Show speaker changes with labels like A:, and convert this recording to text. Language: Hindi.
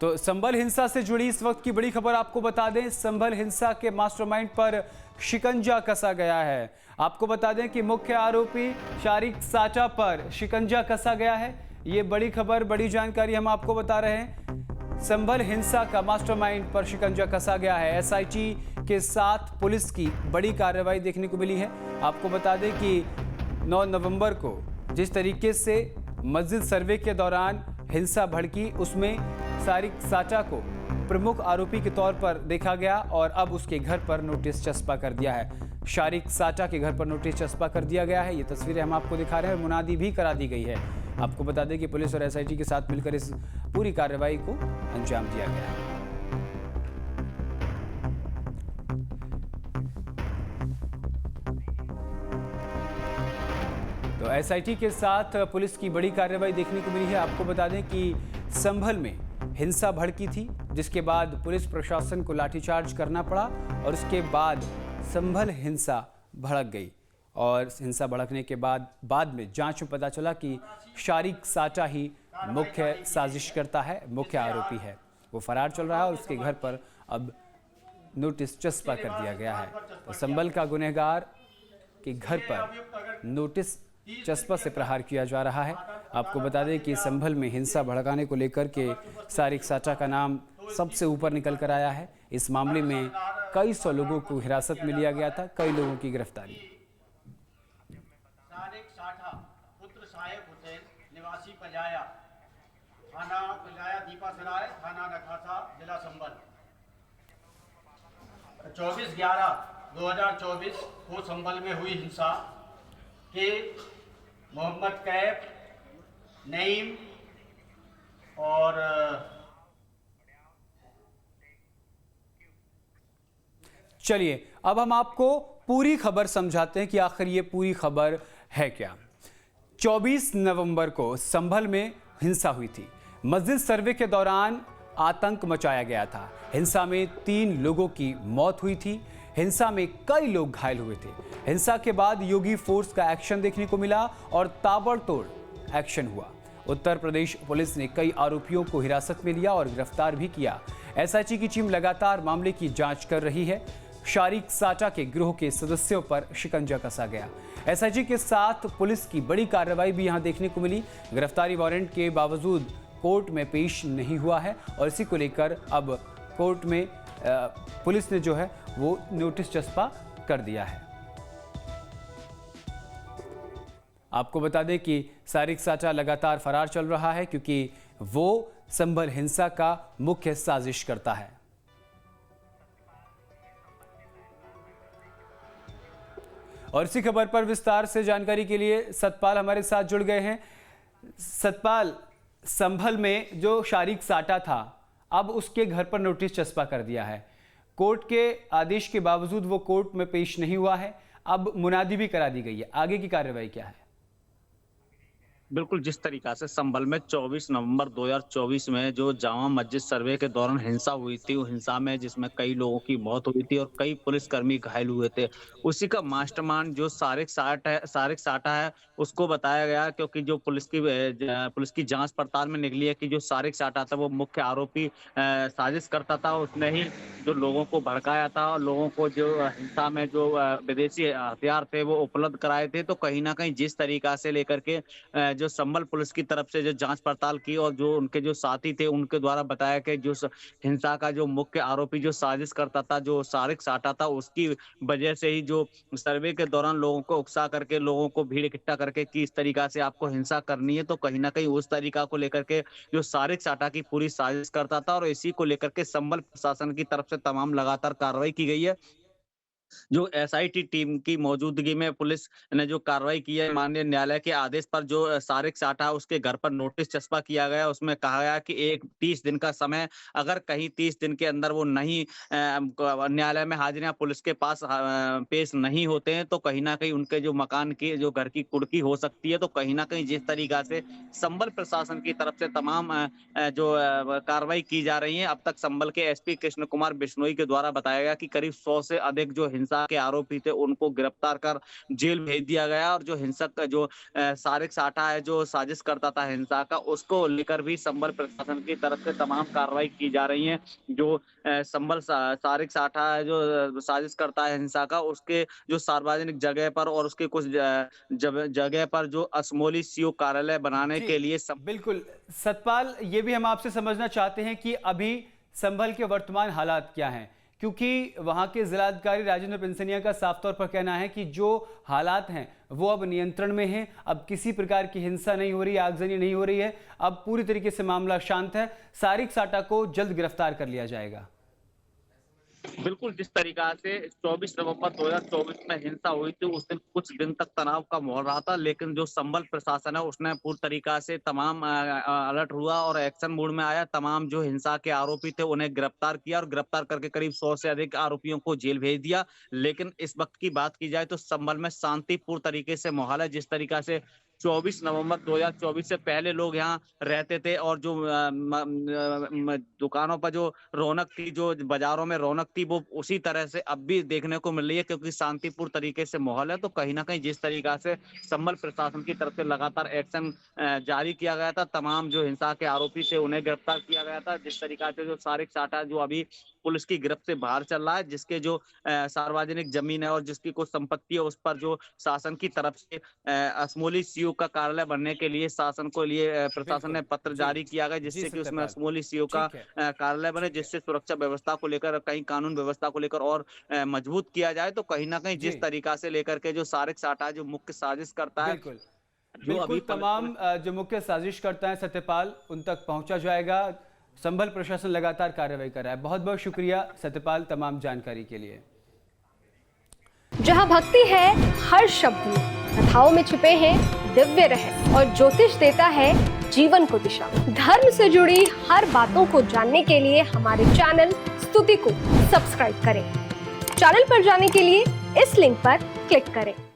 A: तो संभल हिंसा से जुड़ी इस वक्त की बड़ी खबर आपको बता दें। संभल हिंसा के मास्टरमाइंड पर शिकंजा कसा गया है। आपको बता दें कि मुख्य आरोपी शारिक साचा पर शिकंजा कसा गया है। ये बड़ी खबर, बड़ी जानकारी हम आपको बता रहे हैं। संभल हिंसा का मास्टरमाइंड पर शिकंजा कसा गया है। एसआईटी के साथ पुलिस की बड़ी कार्रवाई देखने को मिली है। आपको बता दें कि 9 नवंबर को जिस तरीके से मस्जिद सर्वे के दौरान हिंसा भड़की, उसमें शारिक साचा को प्रमुख आरोपी के तौर पर देखा गया और अब उसके घर पर नोटिस चस्पा कर दिया है। शारिक साचा के घर पर नोटिस चस्पा कर दिया गया है। ये तस्वीरें हम आपको दिखा रहे हैं और मुनादी भी करा दी गई है। आपको बता दें कि पुलिस और एसआईटी के साथ मिलकर इस पूरी कार्रवाई को अंजाम दिया गया है। तो एसआईटी के साथ पुलिस की बड़ी कार्रवाई देखने को मिली है। आपको बता दें कि संभल में हिंसा भड़की थी, जिसके बाद पुलिस प्रशासन को लाठीचार्ज करना पड़ा और उसके बाद संभल हिंसा भड़क गई। और हिंसा भड़कने के बाद में जांच में पता चला कि शारिक साचा ही मुख्य साजिशकर्ता है, मुख्य आरोपी है। वो फरार चल रहा है और उसके घर पर अब नोटिस चस्पा कर दिया गया है। तो संभल का गुनहगार के घर पर नोटिस चस्पा से प्रहार किया जा रहा है। आपको बता दें कि संभल में हिंसा भड़काने को लेकर के शारिक साचा का नाम सबसे ऊपर निकल कर आया है। इस मामले में कई सौ लोगों को हिरासत में लिया गया था, कई लोगों की गिरफ्तारी।
B: शारिक साठा पुत्र साहेब हुसैन निवासी पजाया, थाना पजाया दीपासराय, थाना नखासा, जिला संभल। 24/11/2024 को संभल में हुई हिंसा के मोहम्मद कैफ, नईम और
A: चलिए अब हम आपको पूरी खबर समझाते हैं कि आखिर ये पूरी खबर है क्या। 24 नवंबर को संभल में हिंसा हुई थी। मस्जिद सर्वे के दौरान आतंक मचाया गया था। हिंसा में 3 लोगों की मौत हुई थी। हिंसा में कई लोग घायल हुए थे। हिंसा के बाद योगी फोर्स का एक्शन देखने को मिला और ताबड़तोड़ एक्शन हुआ। उत्तर प्रदेश पुलिस ने कई आरोपियों को हिरासत में लिया और गिरफ्तार भी किया। एसआईटी की टीम लगातार मामले की जांच कर रही है। शारिक साचा के गिरोह के सदस्यों पर शिकंजा कसा गया। एसआईटी के साथ पुलिस की बड़ी कार्रवाई भी यहां देखने को मिली। गिरफ्तारी वारंट के बावजूद कोर्ट में पेश नहीं हुआ है और इसी को लेकर अब कोर्ट में पुलिस ने जो है वो नोटिस चस्पा कर दिया है। आपको बता दें कि शारिक साचा लगातार फरार चल रहा है क्योंकि वो संभल हिंसा का मुख्य साजिश करता है। और इसी खबर पर विस्तार से जानकारी के लिए सतपाल हमारे साथ जुड़ गए हैं। सतपाल, संभल में जो शारिक साटा था, अब उसके घर पर नोटिस चस्पा कर दिया है। कोर्ट के आदेश के बावजूद वो कोर्ट में पेश नहीं हुआ है। अब मुनादी भी करा दी गई है। आगे की कार्रवाई क्या है?
C: बिल्कुल, जिस तरीका से संभल में 24 नवंबर 2024 में जो जामा मस्जिद सर्वे के दौरान हिंसा हुई थी, वो हिंसा में जिसमें कई लोगों की मौत हुई थी और कई पुलिसकर्मी घायल हुए थे, उसी का मास्टरमाइंड जो शारिक साटा है उसको बताया गया। क्योंकि जो पुलिस की जांच पड़ताल में निकली है कि जो शारिक साटा था वो मुख्य आरोपी साजिश करता था। उसने ही जो लोगों को भड़काया था और लोगों को जो हिंसा में जो विदेशी हथियार थे वो उपलब्ध कराए थे। तो कहीं ना कहीं जिस तरीका से लेकर के जो संभल पुलिस की तरफ से जो जांच पड़ताल की और जो उनके जो साथी थे उनके द्वारा बताया कि जो हिंसा का जो मुख्य आरोपी जो साजिश करता था, जो शारिक साटा था, उसकी वजह से ही जो सर्वे के दौरान लोगों को उकसा करके, लोगों को भीड़ इकट्ठा करके कि इस तरीका से आपको हिंसा करनी है, तो कहीं ना कहीं उस तरीका को लेकर के जो शारिक साटा की पूरी साजिश करता था। और इसी को लेकर के संभल प्रशासन की तरफ से तमाम लगातार कार्रवाई की गई है। जो एसआईटी टीम की मौजूदगी में पुलिस ने जो कार्रवाई की है, माननीय न्यायालय के आदेश पर जो शारिक साटा है उसके घर पर नोटिस चस्पा किया गया। उसमें कहा गया कि 30 दिन का समय, अगर कहीं 30 दिन के अंदर वो नहीं न्यायालय में हाजिरियां पुलिस के पास पेश नहीं होते हैं तो कहीं ना कहीं उनके जो मकान की जो घर की कुर्की हो सकती है। तो कहीं ना कहीं जिस तरीका से संभल प्रशासन की तरफ से तमाम जो कार्रवाई की जा रही है, अब तक संभल के एसपी कृष्ण कुमार बिश्नोई के द्वारा बताया गया कि करीब 100 से अधिक जो हिंसा के आरोपी थे उनको गिरफ्तार कर जेल भेज दिया गया। और जो हिंसक का जो सारिक साठा है, जो साजिश करता था हिंसा का, उसको लेकर भी संभल प्रशासन की तरफ से तमाम कार्रवाई की जा रही है। जो संभल सारिक साठा है, जो साजिश करता है हिंसा का, उसके जो सार्वजनिक जगह पर और उसके कुछ जगह पर जो असमोली सीओ कार्यालय बनाने
A: जी,
C: के लिए
A: बिल्कुल सतपाल, ये भी हम आपसे समझना चाहते हैं कि अभी संभल के वर्तमान हालात क्या हैं, क्योंकि वहां के जिलाधिकारी राजेंद्र पिंसनिया का साफ तौर पर कहना है कि जो हालात हैं वो अब नियंत्रण में हैं, अब किसी प्रकार की हिंसा नहीं हो रही है, आगजनी नहीं हो रही है, अब पूरी तरीके से मामला शांत है। सारिक साठा को जल्द गिरफ्तार कर लिया जाएगा।
C: बिल्कुल जिस तरीका से 24 नवंबर 2024 में हिंसा हुई थी, उस दिन कुछ दिन तक तनाव का माहौल रहा था, लेकिन जो संभल प्रशासन है उसने पूरी तरीका से तमाम अलर्ट हुआ और एक्शन मोड में आया। तमाम जो हिंसा के आरोपी थे उन्हें गिरफ्तार किया और गिरफ्तार करके करीब 100 से अधिक आरोपियों को जेल भेज दिया। लेकिन इस वक्त की बात की जाए तो संभल में शांतिपूर्ण तरीके से माहौल है। जिस तरीका से 24 नवंबर 2024 से पहले लोग यहाँ रहते थे और जो दुकानों पर जो रौनक थी, जो बाजारों में रौनक थी, वो उसी तरह से अब भी देखने को मिल रही है, क्योंकि शांतिपूर्ण तरीके से माहौल है। तो कहीं ना कहीं जिस तरीका से संभल प्रशासन की तरफ से लगातार एक्शन जारी किया गया था, तमाम जो हिंसा के आरोपी थे उन्हें गिरफ्तार किया गया था। जिस तरीका से जो सारिक साठा जो अभी पुलिस की गिरफ्त से बाहर चल रहा है, जिसके जो सार्वजनिक जमीन है और जिसकी कुछ संपत्ति है, उस पर जो शासन की तरफ से असमोली सीओ का कार्यालय बनने के लिए शासन को लिए प्रशासन ने पत्र जारी किया गया, जिससे कि उसमें असमोली सीओ का कार्यालय बने, जिससे सुरक्षा व्यवस्था को लेकर, कहीं कानून व्यवस्था को लेकर और मजबूत किया जाए। तो कहीं ना कहीं जिस तरीका से लेकर के जो सारिक साठा जो मुख्य साजिश करता है,
A: जो अभी तमाम जो मुख्य साजिश करता है सत्यपाल, उन तक पहुंचा जाएगा। संभल प्रशासन लगातार कार्रवाई कर रहा है। बहुत बहुत शुक्रिया सत्यपाल तमाम जानकारी के लिए।
D: जहां भक्ति है हर शब्द में, कथाओं में छिपे हैं दिव्य रहस्य और ज्योतिष देता है जीवन को दिशा। धर्म से जुड़ी हर बातों को जानने के लिए हमारे चैनल स्तुति को सब्सक्राइब करें। चैनल पर जाने के लिए इस लिंक पर क्लिक करें।